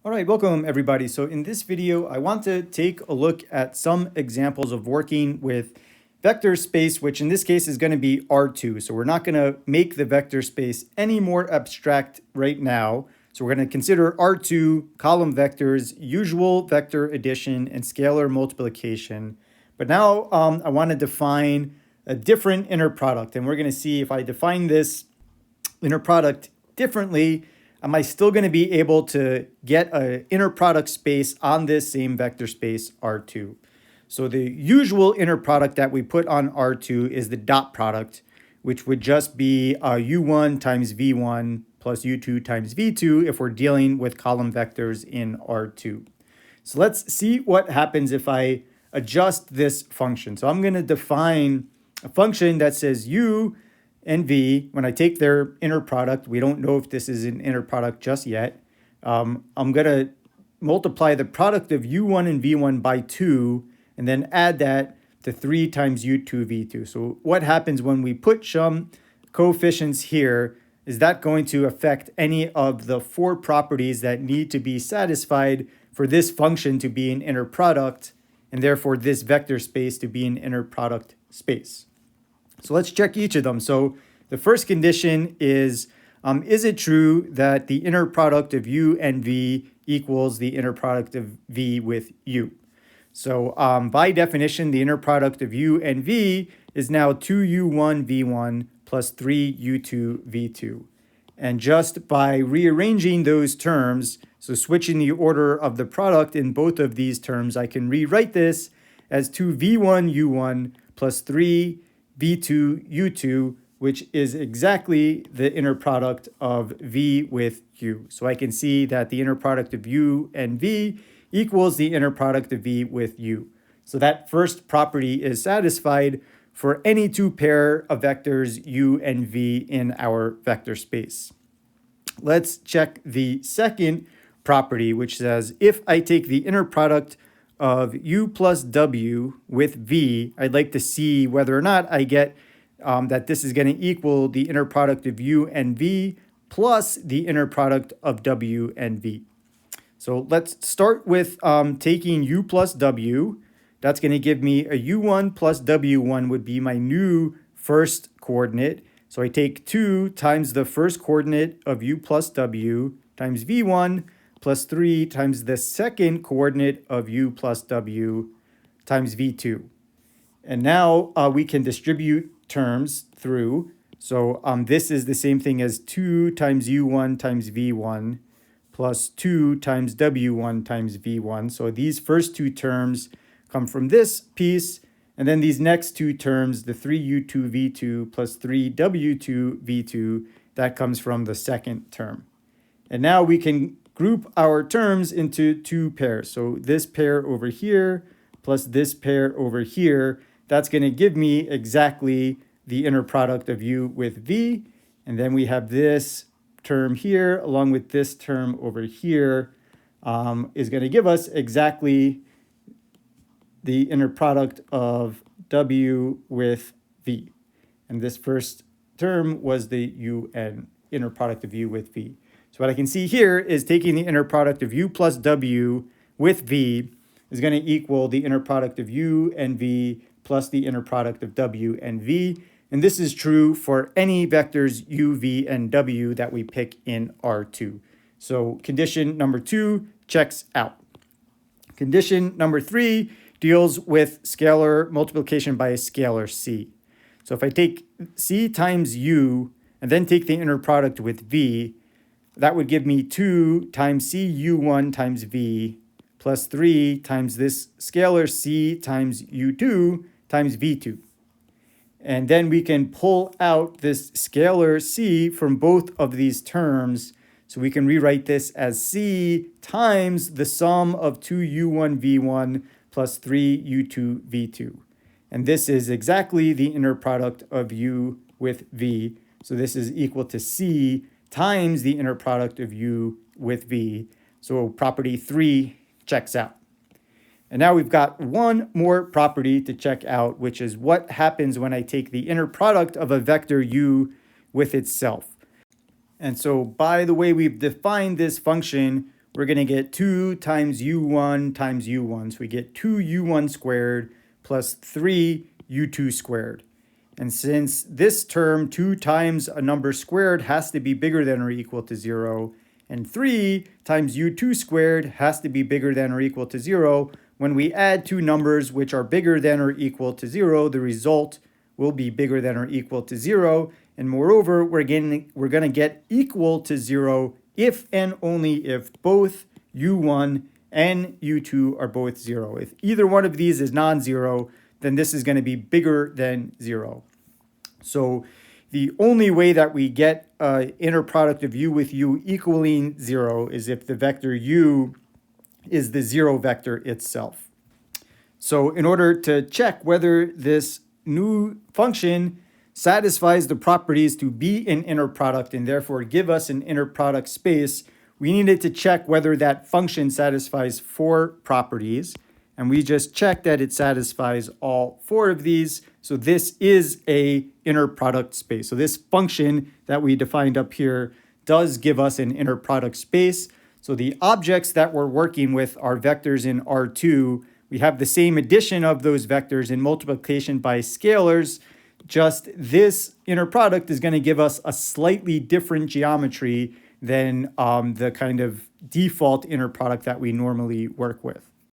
All right, welcome everybody. So in this video, I want to take a look at some examples of working with vector space, which in this case is going to be R2. So we're not going to make the vector space any more abstract right now. So we're going to consider R2 column vectors, usual vector addition, and scalar multiplication. But now I want to define a different inner product. And we're going to see if I define this inner product differently, am I still going to be able to get an inner product space on this same vector space R2? So the usual inner product that we put on R2 is the dot product, which would just be U1 times V1 plus U2 times V2 if we're dealing with column vectors in R2. So let's see what happens if I adjust this function. So I'm going to define a function that says U and V, when I take their inner product, we don't know if this is an inner product just yet. I'm going to multiply the product of U1 and V1 by 2, and then add that to 3 times U2, V2. So what happens when we put some coefficients here? Is that going to affect any of the 4 properties that need to be satisfied for this function to be an inner product, and therefore this vector space to be an inner product space? So let's check each of them. So the first condition is it true that the inner product of U and V equals the inner product of V with U? So by definition, the inner product of U and V is now 2U1 V1 plus 3U2 V2. And just by rearranging those terms, so switching the order of the product in both of these terms, I can rewrite this as 2V1 U1 plus 3 V2 U2, which is exactly the inner product of V with U. So I can see that the inner product of U and V equals the inner product of V with U. So that first property is satisfied for any 2 pair of vectors U and V in our vector space. Let's check the second property, which says if I take the inner product of U plus W with V, I'd like to see whether or not I get that this is going to equal the inner product of U and V plus the inner product of W and V. So let's start with taking U plus W. That's going to give me a U1 plus W1 would be my new first coordinate. So I take 2 times the first coordinate of U plus W times V1 plus 3 times the second coordinate of U plus W times V2. And now we can distribute terms through. So this is the same thing as 2 times U1 times V1 plus 2 times W1 times V1. So these first 2 terms come from this piece. And then these next 2 terms, the 3U2 V2 plus 3W2 V2, that comes from the second term. And now we can group our terms into 2 pairs. So this pair over here plus this pair over here, that's going to give me exactly the inner product of U with V. And then we have this term here along with this term over here is going to give us exactly the inner product of W with V. And this first term was the UN, inner product of U with V. So what I can see here is taking the inner product of U plus W with V is going to equal the inner product of U and V plus the inner product of W and V. And this is true for any vectors U, V, and W that we pick in R2. So condition number 2 checks out. Condition number 3 deals with scalar multiplication by a scalar C. So if I take C times U and then take the inner product with V, that would give me 2 times CU1 times V plus 3 times this scalar C times U2 times V2. And then we can pull out this scalar C from both of these terms. So we can rewrite this as C times the sum of 2U1 V1 plus 3U2 V2. And this is exactly the inner product of U with V. So this is equal to C times the inner product of U with V. So property 3 checks out. And now we've got one more property to check out, which is what happens when I take the inner product of a vector U with itself. And so by the way we've defined this function, we're going to get 2 times u1 times u1. So we get 2u1 squared plus 3u2 squared. And since this term, 2 times a number squared, has to be bigger than or equal to 0, and 3 times u2 squared has to be bigger than or equal to 0, when we add two numbers which are bigger than or equal to 0, the result will be bigger than or equal to 0. And moreover, we're going to get equal to 0 if and only if both u1 and u2 are both 0. If either one of these is non-zero, then this is going to be bigger than 0. So the only way that we get inner product of u with u equaling 0 is if the vector u is the 0 vector itself. So in order to check whether this new function satisfies the properties to be an inner product and therefore give us an inner product space, we needed to check whether that function satisfies 4 properties. And we just checked that it satisfies all 4 of these. So this is a inner product space. So this function that we defined up here does give us an inner product space. So the objects that we're working with are vectors in R2. We have the same addition of those vectors in multiplication by scalars. Just this inner product is going to give us a slightly different geometry than the kind of default inner product that we normally work with.